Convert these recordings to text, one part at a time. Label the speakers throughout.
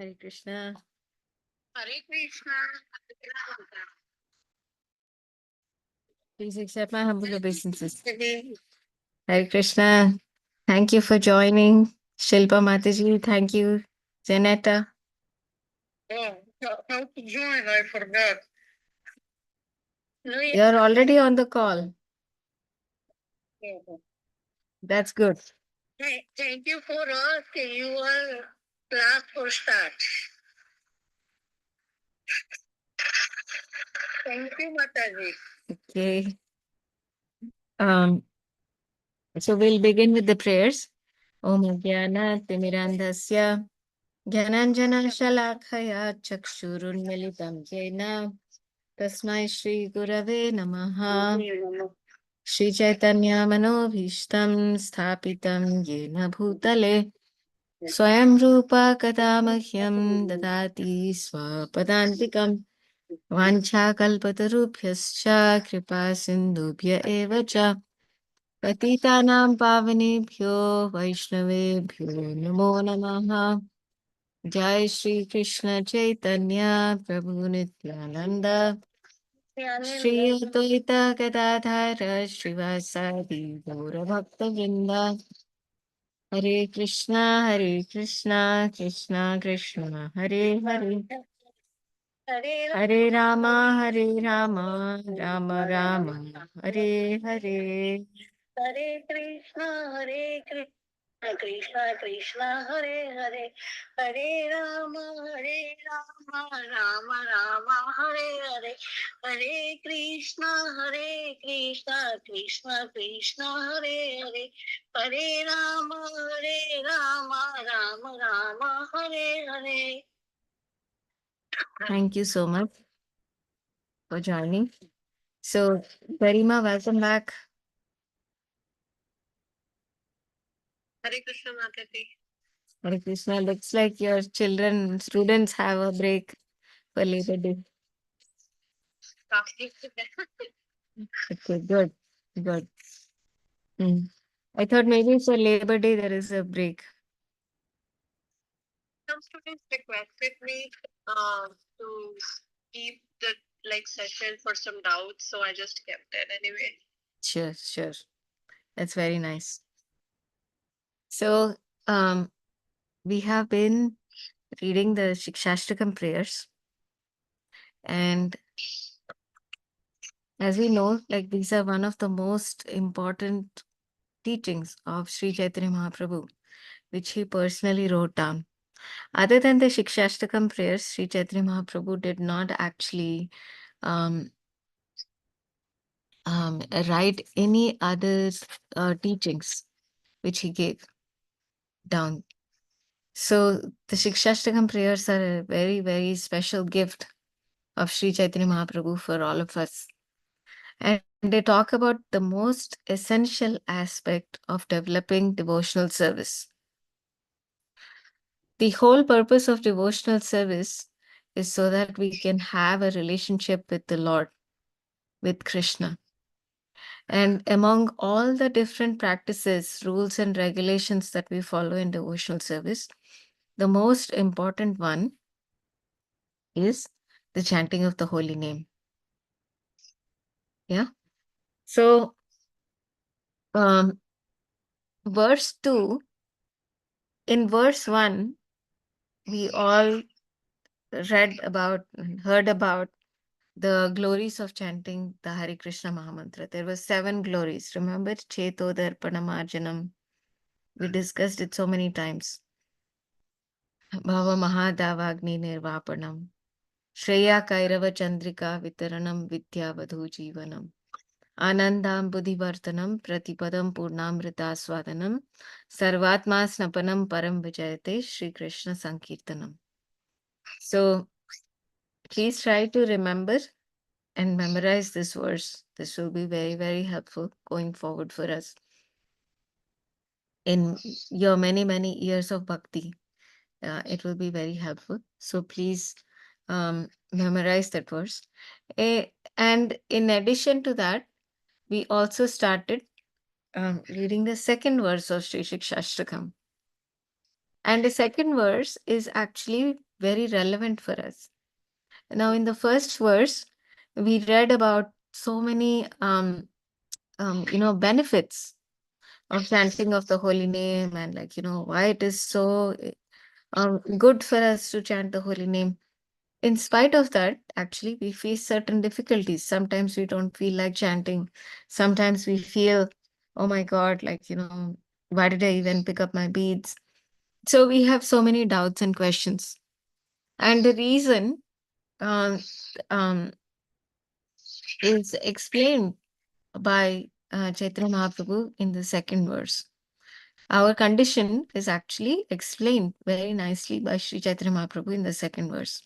Speaker 1: Hare Krishna.
Speaker 2: Hare Krishna.
Speaker 1: Please accept my humble obeisances. Hare Krishna. Thank you for joining. Shilpa Mataji, thank you. Janetta.
Speaker 2: Oh, how to join? I forgot.
Speaker 1: You're already on the call.
Speaker 2: Oh,
Speaker 1: That's good.
Speaker 2: Thank you for asking. You are class for start. Thank you, Mataji.
Speaker 1: Okay. Um, so we'll begin with the prayers. Om Jnana Timirandhasya Jnananjana Shalakaya Chakshurunmilitam Jena Tasmai Shri Gurave Namaha Shri Chaitanya Manobhishtam Sthapitam Yena Bhutale Swayam Rupa Kadamahyam Dadati Swapadantikam Vancha Kalpatarubhyascha Kripa Sindhubhya Eva Cha Patitanam Pavanebhyo Vaishnavebhyo Namo Namaha Jai Shri Krishna Chaitanya Prabhu Nityananda Shri Advaita Gadadhara Srivasadi Gaura Bhakta Vrinda Hare Krishna Krishna Krishna Hare Hare Hare Rama Rama Rama Hare Hare
Speaker 2: Hare Krishna, Hare Krishna. Krishna Krishna Hare Hare Hare Rama Rama Rama Hare Hare Hare Krishna Krishna Krishna Hare Hare Hare Rama Rama Hare Hare.
Speaker 1: Thank you so much for joining. So, Garima, welcome back.
Speaker 2: Hare Krishna Mataji.
Speaker 1: Hare Krishna, looks like your children, students have a break for Labor Day. Okay, good, good. Hmm. I thought maybe for Labor Day there is a break.
Speaker 2: Some students requested me to keep the session for some doubts, so I just kept it anyway.
Speaker 1: Sure, sure. That's very nice. So, we have been reading the Sikastakam prayers, and as we know, like these are one of the most important teachings of Sri Chaitanya Mahaprabhu, which he personally wrote down. Other than the Shikshashtakam prayers, Sri Chaitanya Mahaprabhu did not actually um, write any other teachings which he gave down. So the Shikshashtakam prayers are a very, very special gift of Sri Chaitanya Mahaprabhu for all of us. And they talk about the most essential aspect of developing devotional service. The whole purpose of devotional service is so that we can have a relationship with the Lord, with Krishna. And among all the different practices, rules, and regulations that we follow in devotional service, the most important one is the chanting of the holy name. Yeah. So, verse 2, in verse 1, we all heard about the glories of chanting the Hare Krishna Mahamantra. There were 7 glories. Remember, Cheto Darpanamarjanam. We discussed it so many times. Bhava Mahadavagni Nirvapanam. Shreya Kairava Chandrika Vitaranam Vidyavadhu Jivanam. Anandam Buddhivartanam Pratipadam Purnamrita Swadanam Sarvatma Snapanam Param Vijayate Shri Krishna Sankirtanam. So please try to remember and memorize this verse. This will be very, very helpful going forward for us in your many, many years of bhakti. It will be very helpful. So please memorize that verse. And in addition to that, we also started reading the second verse of Sri Shikshashtakam. And the second verse is actually very relevant for us. Now, in the first verse, we read about so many, benefits of chanting of the holy name, and like, why it is so good for us to chant the holy name. In spite of that, actually, we face certain difficulties. Sometimes we don't feel like chanting. Sometimes we feel, oh my God, like, why did I even pick up my beads? So we have so many doubts and questions. And the reason um, um, is explained by Chaitanya Mahaprabhu in the second verse. Our condition is actually explained very nicely by Sri Chaitanya Mahaprabhu in the second verse.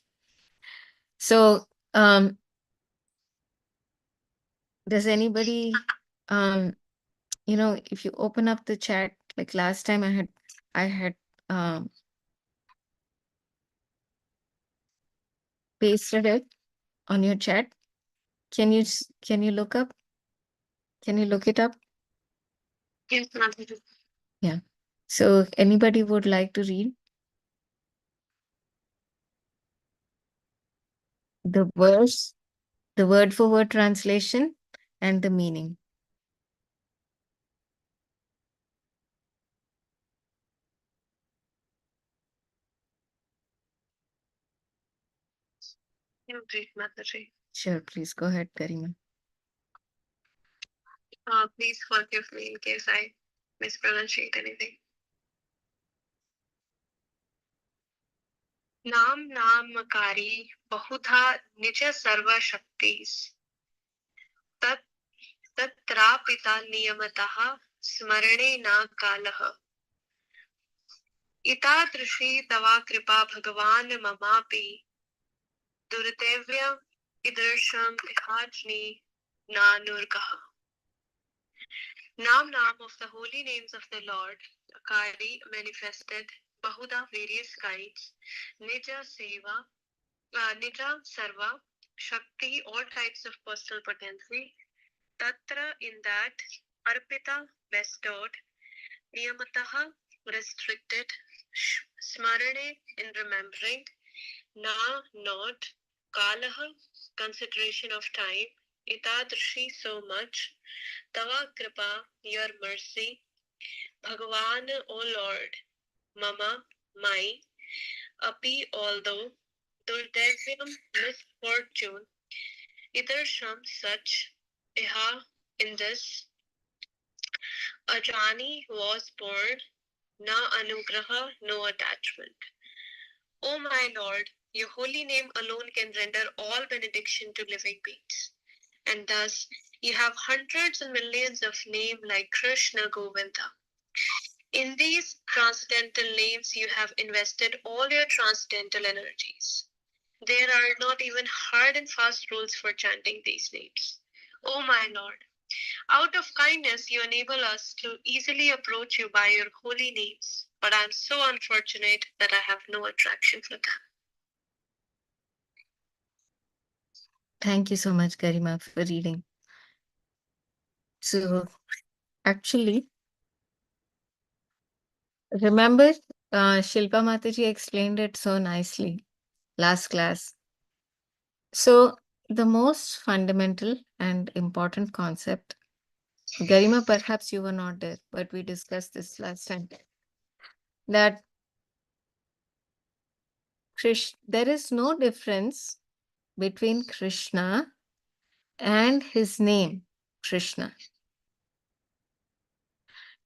Speaker 1: So, does anybody, if you open up the chat, like last time I had um, pasted it on your chat. Can you look up? Can you look it up?
Speaker 2: Yes, Mataji.
Speaker 1: Yeah. So, anybody would like to read the verse, the word for word translation, and the meaning?
Speaker 2: You read, Mataji.
Speaker 1: Sure, please go ahead, Karima.
Speaker 2: Please forgive me in case I mispronunciate anything. नाम नामकारी बहुधा निज सर्व शक्तिस् तत् तत्रापिता नियमतः स्मरणे न कालः इतादृशी तवा कृपा भगवान ममापि दुर्दैव्य ईदृशम इहाज्नि नानुर्गः. Name of the holy names of the Lord, Akari manifested Bahuda various kinds, Nija Seva, Nija Sarva, Shakti, all types of personal potency, Tatra in that, Arpita bestowed, Niyamataha restricted, Smarane in remembering, Na not, Kalaha consideration of time, Itadrishi so much, Tava Kripa, your mercy, Bhagavan, O Lord, Mama, my, Api, although, Durdevyam, misfortune, Idarsham, such, Iha, in this, Ajani was born, Na Anugraha, no attachment. O my Lord, your holy name alone can render all benediction to living beings. And thus, you have hundreds and millions of names like Krishna Govinda. In these transcendental names, you have invested all your transcendental energies. There are not even hard and fast rules for chanting these names. O my Lord, out of kindness, you enable us to easily approach you by your holy names, but I am so unfortunate that I have no attraction for them.
Speaker 1: Thank you so much, Garima, for reading. So, actually, remember, Shilpa Mataji explained it so nicely last class. So, the most fundamental and important concept, Garima, perhaps you were not there, but we discussed this last time, that there is no difference between Krishna and his name, Krishna.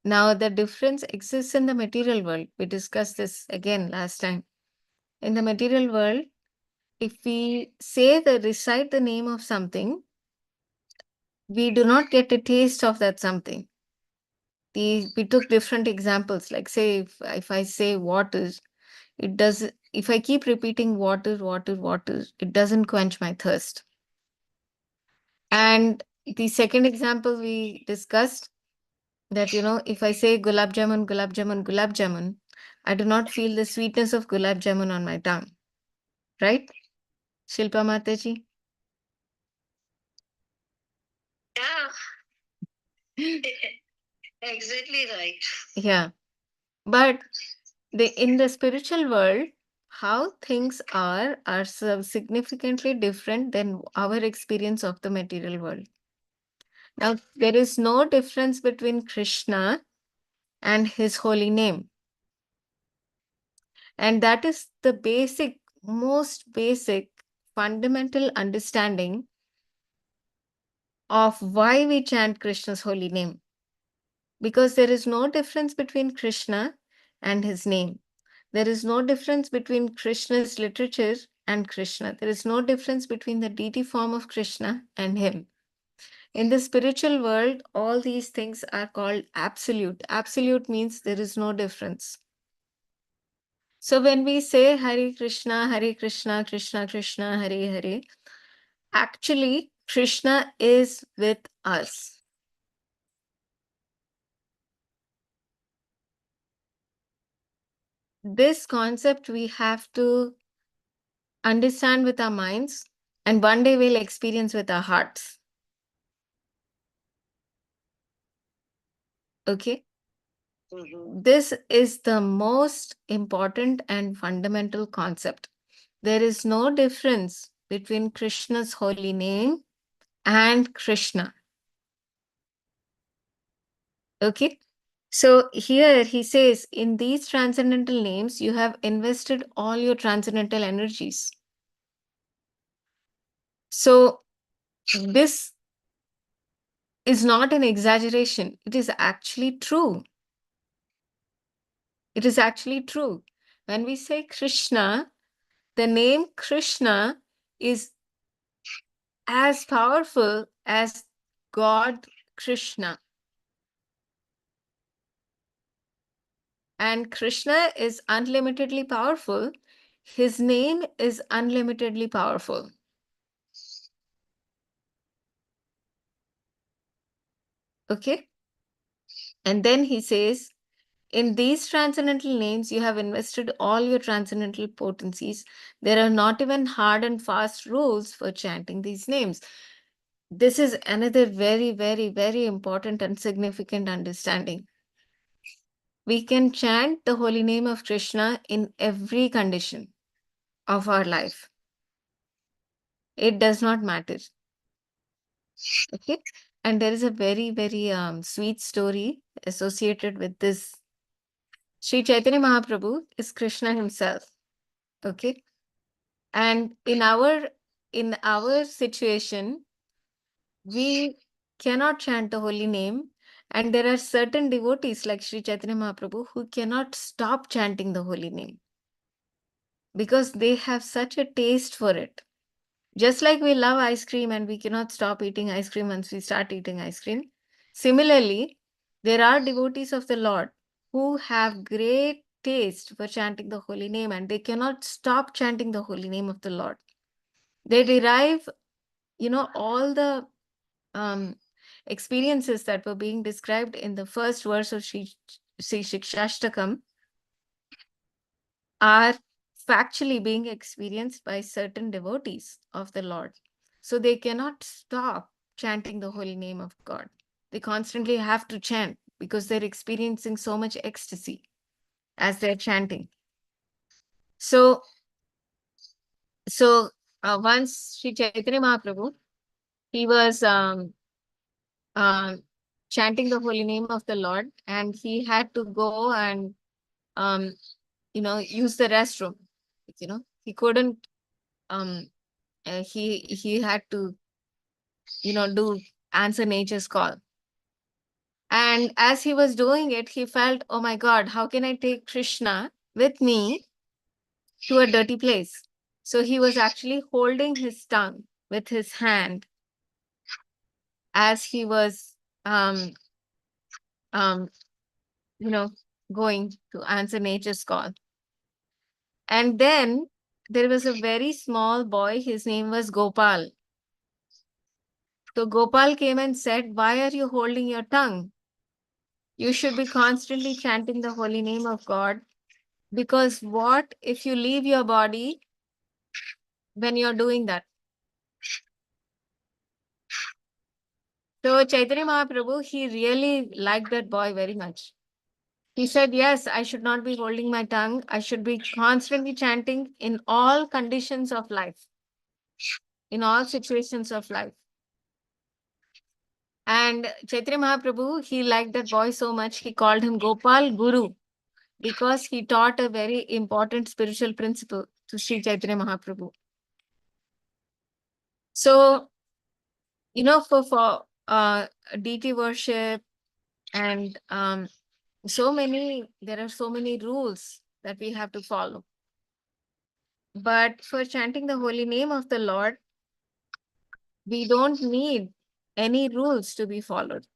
Speaker 1: Now, the difference exists in the material world. We discussed this again last time. In the material world, if we recite the name of something, we do not get a taste of that something. We took different examples, like say, if I say water, it does, if I keep repeating water, water, water, it doesn't quench my thirst. And the second example we discussed, that, if I say gulab jamun, gulab jamun, gulab jamun, I do not feel the sweetness of gulab jamun on my tongue. Right? Shilpa Mataji?
Speaker 2: Yeah, exactly right.
Speaker 1: Yeah. But In the spiritual world, how things are significantly different than our experience of the material world. Now, there is no difference between Krishna and his holy name. And that is the most basic, fundamental understanding of why we chant Krishna's holy name. Because there is no difference between Krishna and his name. There is no difference between Krishna's literature and Krishna. There is no difference between the deity form of Krishna and him. In the spiritual world, all these things are called absolute. Absolute means there is no difference. So when we say Hare Krishna, Krishna Krishna, Hare Hare, actually Krishna is with us. This concept we have to understand with our minds, and one day we'll experience with our hearts. Okay? This is the most important and fundamental concept. There is no difference between Krishna's holy name and Krishna. Okay? So here he says, in these transcendental names, you have invested all your transcendental energies. So this is not an exaggeration. It is actually true. It is actually true. When we say Krishna, the name Krishna is as powerful as God Krishna. And Krishna is unlimitedly powerful. His name is unlimitedly powerful. Okay? And then he says, in these transcendental names, you have invested all your transcendental potencies. There are not even hard and fast rules for chanting these names. This is another very, very, very important and significant understanding. We can chant the holy name of Krishna in every condition of our life. It does not matter. Okay? And there is a very, very sweet story associated with this. Sri Chaitanya Mahaprabhu is Krishna himself. Okay? And in our situation, we cannot chant the holy name. And there are certain devotees like Sri Chaitanya Mahaprabhu who cannot stop chanting the holy name because they have such a taste for it. Just like we love ice cream and we cannot stop eating ice cream once we start eating ice cream. Similarly, there are devotees of the Lord who have great taste for chanting the holy name and they cannot stop chanting the holy name of the Lord. They derive, all the experiences that were being described in the first verse of Sri Sikastakam are factually being experienced by certain devotees of the Lord. So they cannot stop chanting the holy name of God. They constantly have to chant because they're experiencing so much ecstasy as they're chanting. So once Sri Chaitanya Mahaprabhu, he was chanting the holy name of the Lord, and he had to go and use the restroom. He couldn't. He had to do answer nature's call. And as he was doing it, he felt, oh my God, how can I take Krishna with me to a dirty place? So he was actually holding his tongue with his hand as he was um going to answer nature's call. And then there was a very small boy, his name was Gopal. So Gopal came and said, why are you holding your tongue? You should be constantly chanting the holy name of God. Because what if you leave your body when you're doing that? So Chaitanya Mahaprabhu, he really liked that boy very much. He said, yes, I should not be holding my tongue. I should be constantly chanting in all conditions of life, in all situations of life. And Chaitanya Mahaprabhu, he liked that boy so much, he called him Gopal Guru because he taught a very important spiritual principle to Sri Chaitanya Mahaprabhu. So, for deity worship and there are so many rules that we have to follow. But for chanting the holy name of the Lord, we don't need any rules to be followed.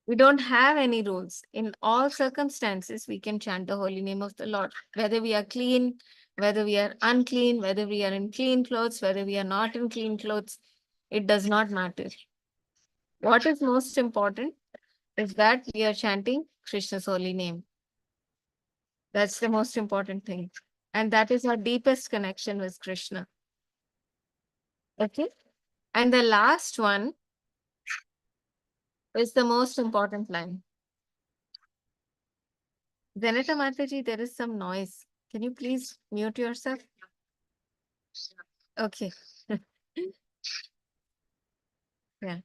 Speaker 1: We don't have any rules. In all circumstances, we can chant the holy name of the Lord, whether we are clean, whether we are unclean, whether we are in clean clothes, whether we are not in clean clothes. It does not matter. What is most important is that we are chanting Krishna's holy name. That's the most important thing. And that is our deepest connection with Krishna. Okay? And the last one is the most important line. Janita Mataji, there is some noise. Can you please mute yourself? Okay. Yeah.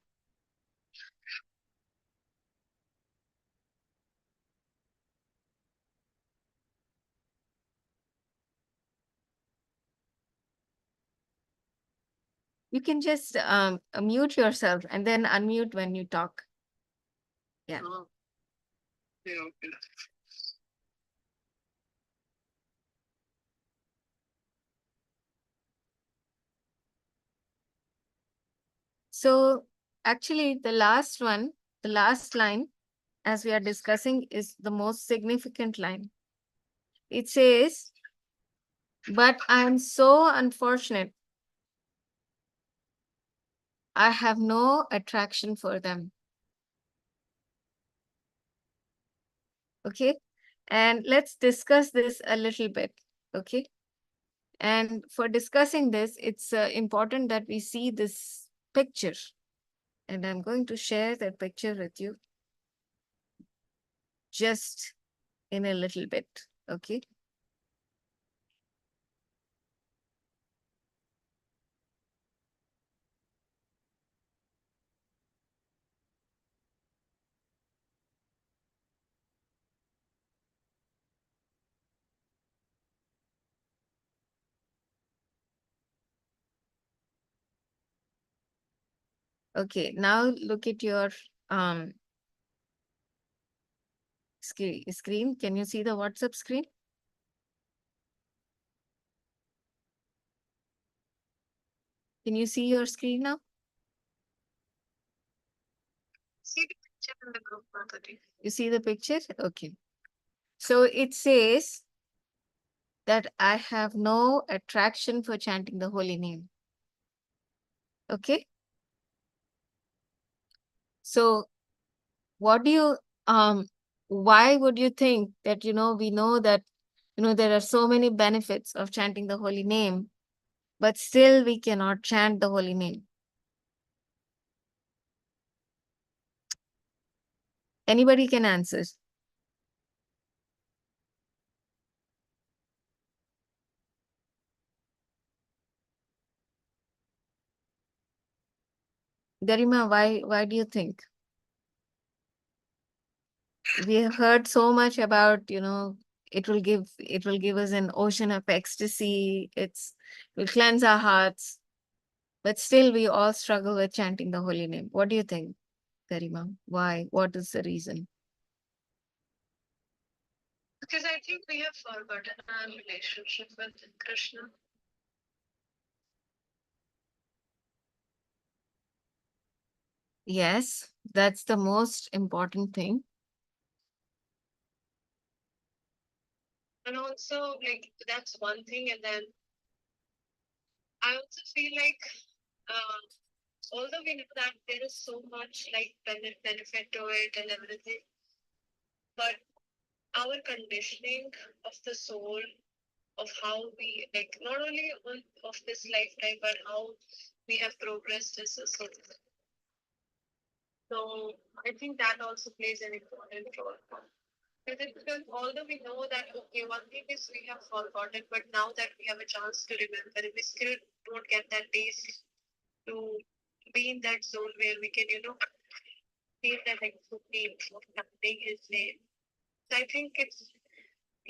Speaker 1: You can just mute yourself and then unmute when you talk. Yeah.
Speaker 2: Yeah, okay.
Speaker 1: So actually the last one, the last line, as we are discussing, is the most significant line. It says, but I am so unfortunate. I have no attraction for them. Okay. And let's discuss this a little bit. Okay. And for discussing this, it's important that we see this picture. And I'm going to share that picture with you just in a little bit. Okay. Okay. Now look at your um screen. Can you see the WhatsApp screen? Can you see your screen now?
Speaker 2: See the picture in the group, Mataji.
Speaker 1: You see the picture? Okay. So it says that I have no attraction for chanting the holy name. Okay. So what do you why would you think that we know that there are so many benefits of chanting the holy name, but still we cannot chant the holy name? Anybody can answer. Garima, why do you think? We have heard so much about, it will give us an ocean of ecstasy. Will cleanse our hearts, but still we all struggle with chanting the holy name. What do you think, Garima? Why? What is the reason?
Speaker 2: Because I think we have forgotten our relationship with Krishna.
Speaker 1: Yes, that's the most important thing.
Speaker 2: And also, like, that's one thing. And then I also feel like, although we know that there is so much like benefit to it and everything, but our conditioning of the soul, of how we like not only of this lifetime, but how we have progressed as a soul. So I think that also plays an important role. Because although we know that, okay, one thing is we have forgotten, but now that we have a chance to remember, we still don't get that taste to be in that zone where we can, feel that excitement of something is there. So I think it's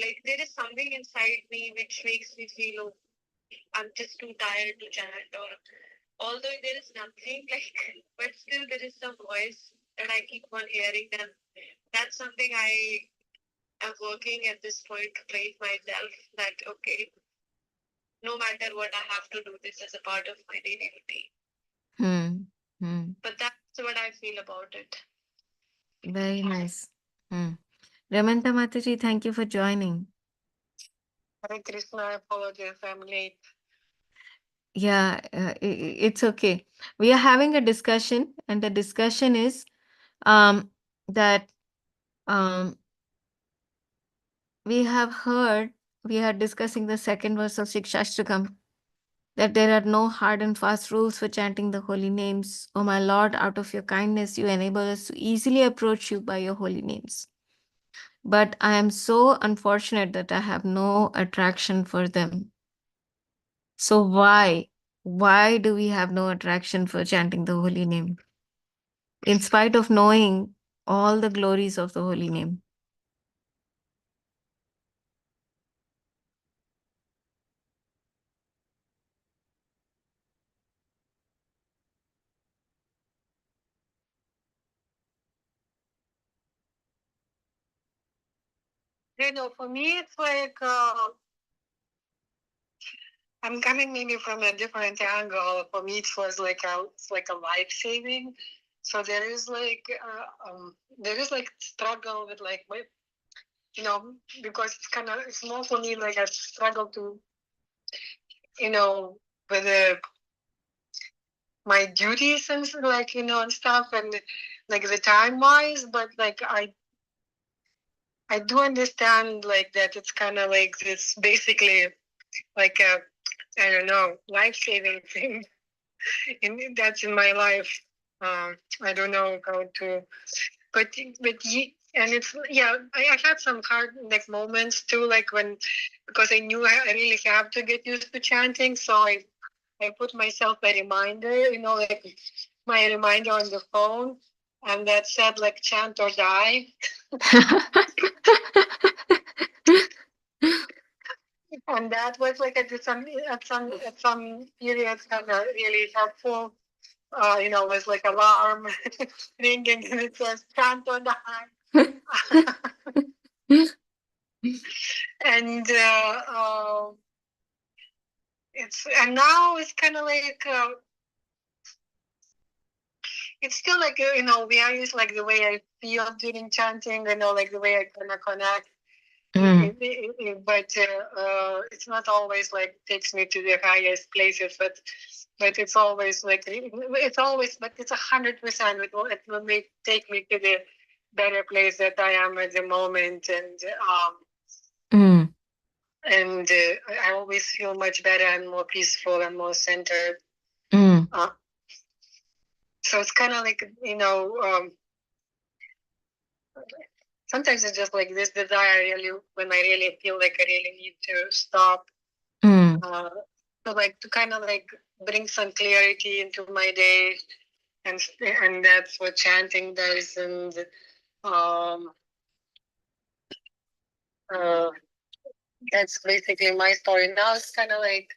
Speaker 2: like there is something inside me which makes me feel, oh, I'm just too tired to chant, or although there is nothing like, but still there is some voice that I keep on hearing, and that's something I am working at this point to train myself that, okay, no matter what, I have to do this as a part of my daily routine. But that's what I feel about it.
Speaker 1: Very nice. Ramanta Mataji, thank you for joining.
Speaker 2: Hare Krishna, I apologize, I'm late.
Speaker 1: Yeah, it's okay. We are having a discussion, and the discussion is that we have heard, we are discussing the second verse of Sikastakam, that there are no hard and fast rules for chanting the holy names. O my Lord, out of your kindness, you enable us to easily approach you by your holy names. But I am so unfortunate that I have no attraction for them. So why? Why do we have no attraction for chanting the holy name? In spite of knowing all the glories of the holy name.
Speaker 2: For me, it's like I'm coming maybe from a different angle. For me, it was like a life saving. So there is like struggle with like my, because it's more for me like a struggle to, with my duties and like and stuff, and like the time wise, but like I do understand like that it's kind of like this basically like a, I don't know, life saving thing. And that's in my life. I don't know how to, and it's I had some hard like moments too, like when, because I knew I really have to get used to chanting, so I put myself a reminder, like my reminder on the phone, and that said like chant or die. And that was like at some periods kind of really helpful. Was like alarm ringing, and it says chant or die. And now it's kind of like it's still like various like the way I feel during chanting, like the way I kind of connect. But it's not always like takes me to the highest places, but it's always like but it's 100%. It will take me to the better place that I am at the moment, and I always feel much better and more peaceful and more centered. So it's kind of like sometimes it's just like this desire really when I really feel like I really need to stop. So like to kind of like bring some clarity into my day, and that's what chanting does, and that's basically my story. Now it's kind of like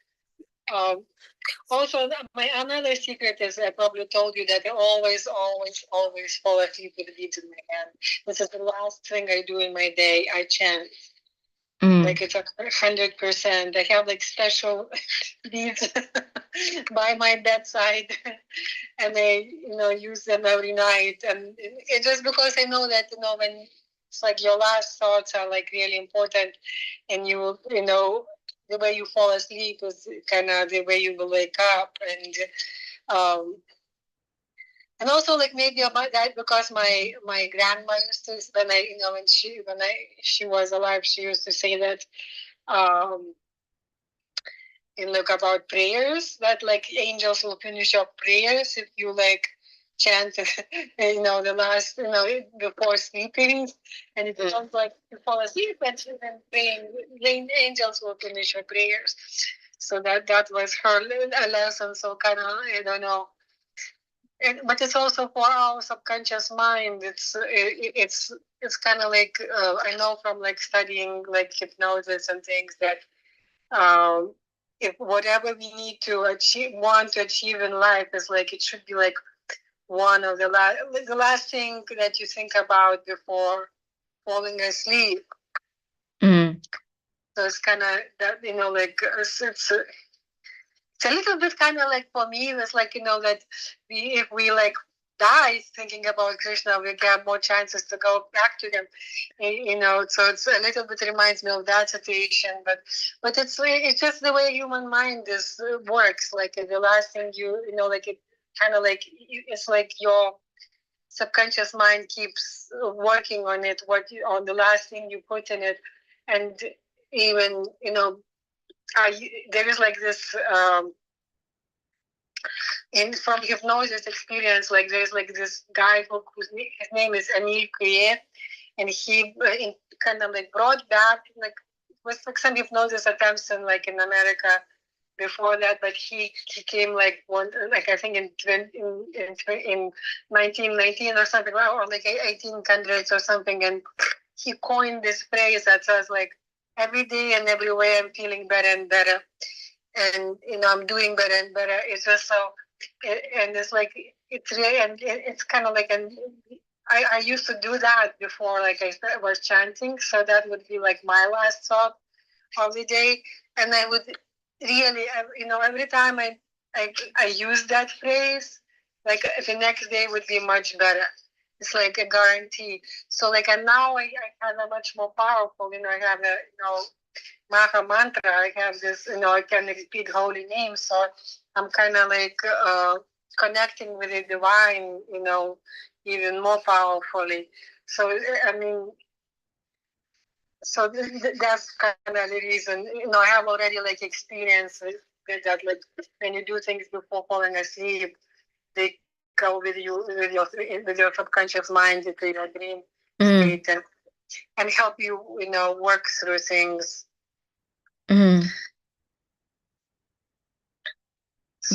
Speaker 2: also my another secret is I probably told you that I always fall asleep with beads in my hand. This is the last thing I do in my day. I chant. Like it's 100%. I have like special beads by my bedside, and I use them every night. And it's just because I know that when it's like your last thoughts are like really important, and the way you fall asleep is kind of the way you will wake up, um, and also like maybe about that because my grandma used to, when she was alive, she used to say that in like about prayers, that like angels will finish your prayers if you like chant, the last, before sleeping, and it sounds like you fall asleep and then praying. The angels will finish your prayers. So that was her a lesson. So kind of, I don't know. But it's also for our subconscious mind. It's kind of like I know from like studying like hypnosis and things that if whatever we need to want to achieve in life is like it should be like one of the last thing that you think about before falling asleep.
Speaker 1: Mm.
Speaker 2: So it's kind of that like it's a little bit kind of like for me it's like that if we like die thinking about Krishna, we get more chances to go back to him. So it's a little bit reminds me of that situation, but it's just the way human mind is works. Like the last thing like it kind of like it's like your subconscious mind keeps working on it, on the last thing you put in it, and even there is like this in from hypnosis experience, like there's like this guy his name is Anil Kriye, and he kind of like brought back like was like some hypnosis attempts in like in America before that, but he came like one like I think in 1919 or something, or like 1800s or something, and he coined this phrase that says like every day and every way I'm feeling better and better, and I'm doing better and better. It's just so, and it's like it's really, and it's kind of like an. I used to do that before, like I was chanting, so that would be like my last thought of the day, and I would really, every time I use that phrase, like the next day would be much better. It's like a guarantee. So like, and now I have a much more powerful. I have a Maha mantra. I have this. I can repeat holy names. So I'm kind of like connecting with the divine. Even more powerfully. So I mean, so that's kind of the reason. I have already like experience that like when you do things before falling asleep, they go with you with your subconscious mind into your dream state and help you work through things.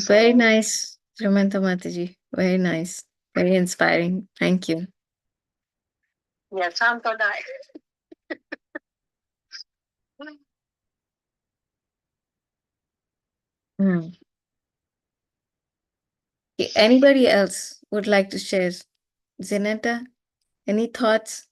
Speaker 1: Very nice, Ramanta Mataji. Very nice. Very inspiring. Thank you.
Speaker 2: Yeah, Santo Dai.
Speaker 1: Anybody else would like to share? Zenetta, any thoughts?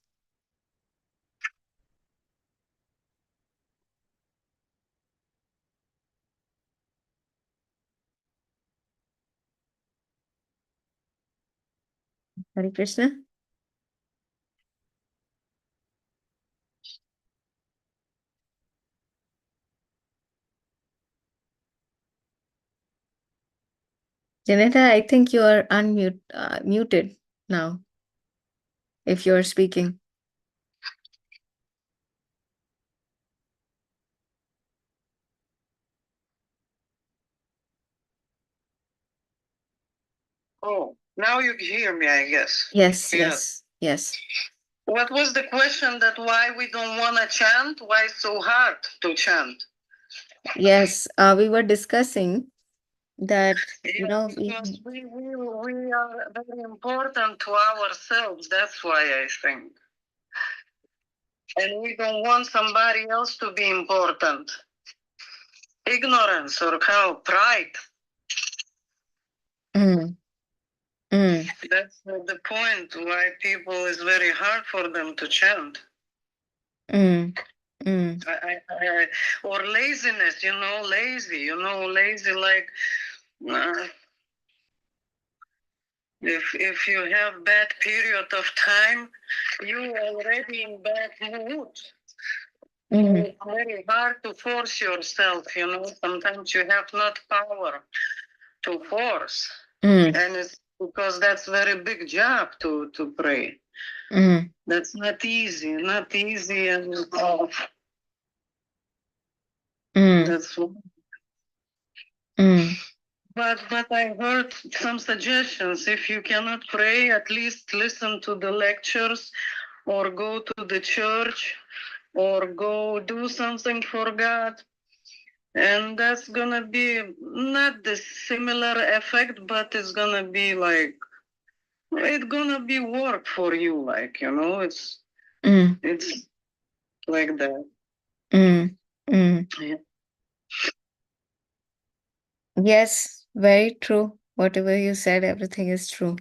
Speaker 1: Hare Krishna. Janetta, I think you are muted now, if you're speaking.
Speaker 2: Oh, now you hear me, I guess.
Speaker 1: Yes.
Speaker 2: What was the question that why we don't want to chant? Why it's so hard to chant?
Speaker 1: Yes, we were discussing that,
Speaker 2: because we are very important to ourselves. That's why I think. And we don't want somebody else to be important. Ignorance or pride. That's the point why people is very hard for them to chant. Or laziness, lazy like if you have bad period of time, you already in bad mood. It's very hard to force yourself, sometimes you have not power to force. And it's because that's very big job to pray. That's not easy, and that's But I heard some suggestions. If you cannot pray, at least listen to the lectures, or go to the church, or go do something for God. And that's gonna be not the similar effect, but it's gonna be like, it's gonna be work for you, like, you know, it's like that. Yeah.
Speaker 1: Yes, very true. Whatever you said, everything is true.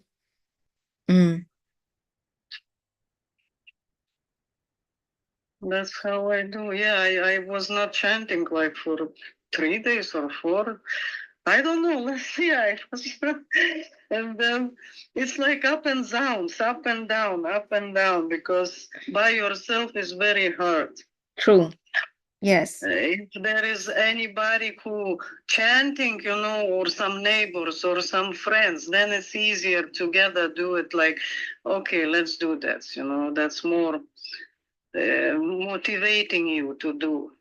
Speaker 2: That's how I do. Yeah, I was not chanting like for 3 days or 4. I don't know. Let's see. I was, and then it's like up and down, up and down, because by yourself is very hard.
Speaker 1: True. Yes.
Speaker 2: If there is anybody who chanting, you know, or some neighbors or some friends, then it's easier together do it like, okay, let's do that. You know, that's more motivating you to do.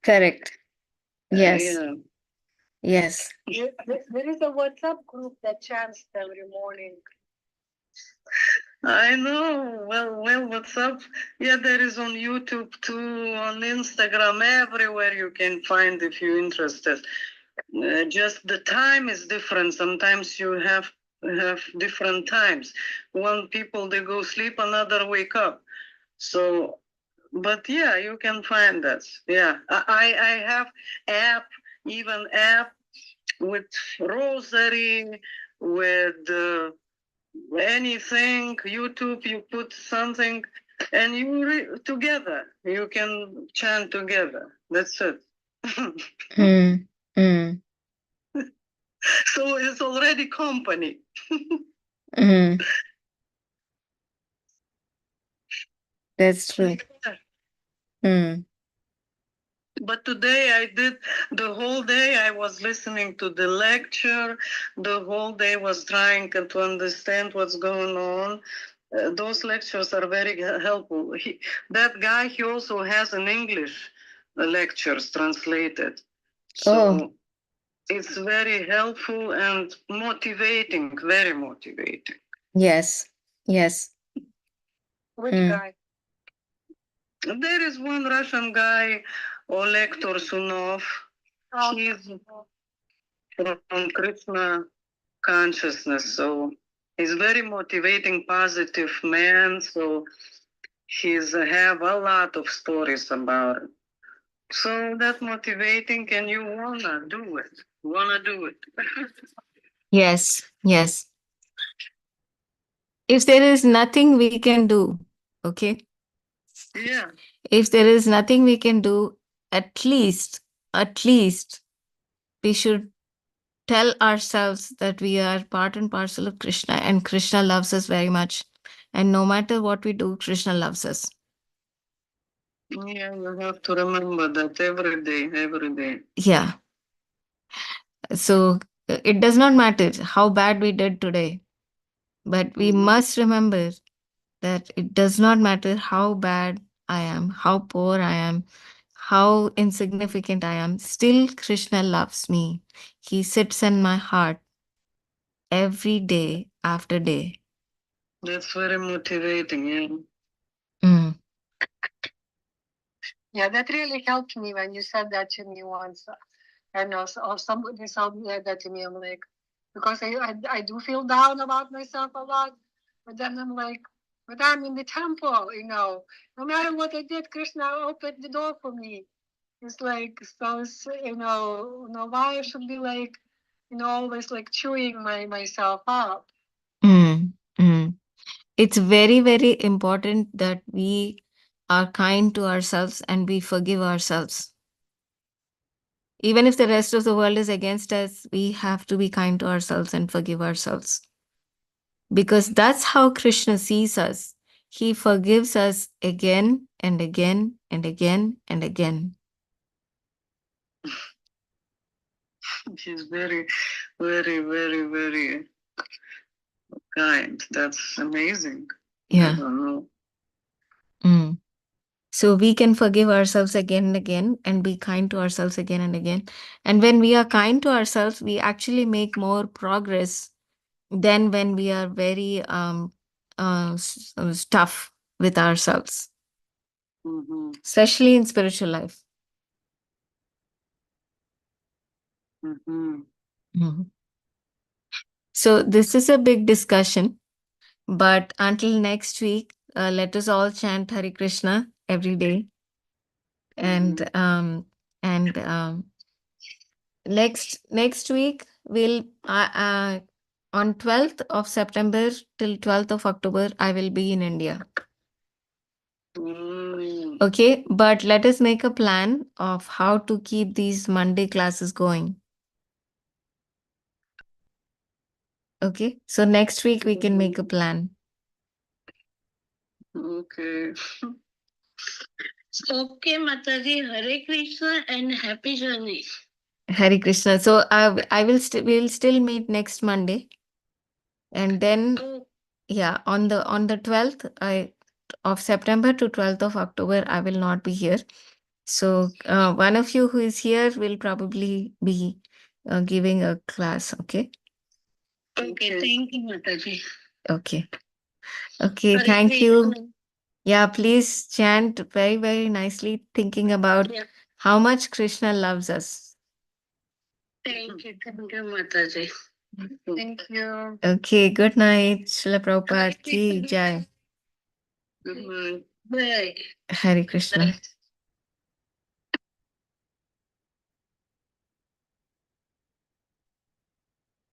Speaker 1: Correct. Yes.
Speaker 2: Yeah.
Speaker 1: Yes.
Speaker 2: There is a WhatsApp group that chants every morning. I know. Well, WhatsApp. Yeah, there is on YouTube too, on Instagram, everywhere you can find if you're interested. Just the time is different. Sometimes you have different times. One people they go sleep, another wake up. So, but yeah, you can find that. Yeah, I have even app with rosary, with anything. YouTube, you put something, and together. You can chant together. That's it. So it's already company.
Speaker 1: That's true.
Speaker 2: But today I did the whole day. I was listening to the lecture. The whole day was trying to understand what's going on. Those lectures are very helpful. That guy, he also has an English lectures translated. So it's very helpful and motivating, very motivating.
Speaker 1: Yes. Yes.
Speaker 2: Which guy? There is one Russian guy, Oleg Torsunov. He's from Krishna consciousness, so he's very motivating, positive man. So he's have a lot of stories about it. So that's motivating, and you wanna do it.
Speaker 1: Yes. Yes. If there is nothing we can do, okay?
Speaker 2: Yeah.
Speaker 1: If there is nothing we can do, at least we should tell ourselves that we are part and parcel of Krishna and Krishna loves us very much. And no matter what we do, Krishna loves us.
Speaker 2: Yeah, you have to remember that every day.
Speaker 1: Yeah. So it does not matter how bad we did today, but we must remember that it does not matter how bad I am, how poor I am, how insignificant I am. Still, Krishna loves me. He sits in my heart every day after day.
Speaker 2: That's very motivating, yeah. Yeah, that really helped me when you said that to me once. I know, or somebody said that to me. I'm like, because I do feel down about myself a lot, but then I'm like, but I'm in the temple, you know. No matter what I did, Krishna opened the door for me. It's like, so, why I should be like, always like chewing myself up.
Speaker 1: It's very, very important that we are kind to ourselves and we forgive ourselves. Even if the rest of the world is against us, we have to be kind to ourselves and forgive ourselves. Because that's how Krishna sees us. He forgives us again and again and again and again.
Speaker 2: She's very, very, very, very kind. That's amazing.
Speaker 1: Yeah.
Speaker 2: I don't know.
Speaker 1: So we can forgive ourselves again and again and be kind to ourselves again and again. And when we are kind to ourselves, we actually make more progress than when we are very tough with ourselves, especially in spiritual life. Mhm. So this is a big discussion, but until next week, let us all chant Hare Krishna every day, and next week we'll on 12th of September till 12th of October I will be in India. Okay, but let us make a plan of how to keep these Monday classes going. Okay, so next week we can make a plan.
Speaker 2: Okay. Okay, Mataji. Hare Krishna and happy journey.
Speaker 1: Hare Krishna. So I will we'll still meet next Monday, and then
Speaker 2: Oh,
Speaker 1: yeah, on the 12th of September to 12th of October I will not be here. So one of you who is here will probably be giving a class. Okay.
Speaker 2: okay. Thank you, Mataji.
Speaker 1: Okay. Okay.
Speaker 2: Hare
Speaker 1: Thank you.
Speaker 2: Krishna.
Speaker 1: Yeah. Please chant very, very nicely, thinking about
Speaker 2: Yeah.
Speaker 1: how much Krishna loves us.
Speaker 2: Thank you, Mataji. Thank you.
Speaker 1: Okay. Good night. Srila Prabhupada
Speaker 2: Hare
Speaker 1: ki
Speaker 2: Krishna.
Speaker 1: jai.
Speaker 2: Good night. Bye.
Speaker 1: Hare Krishna.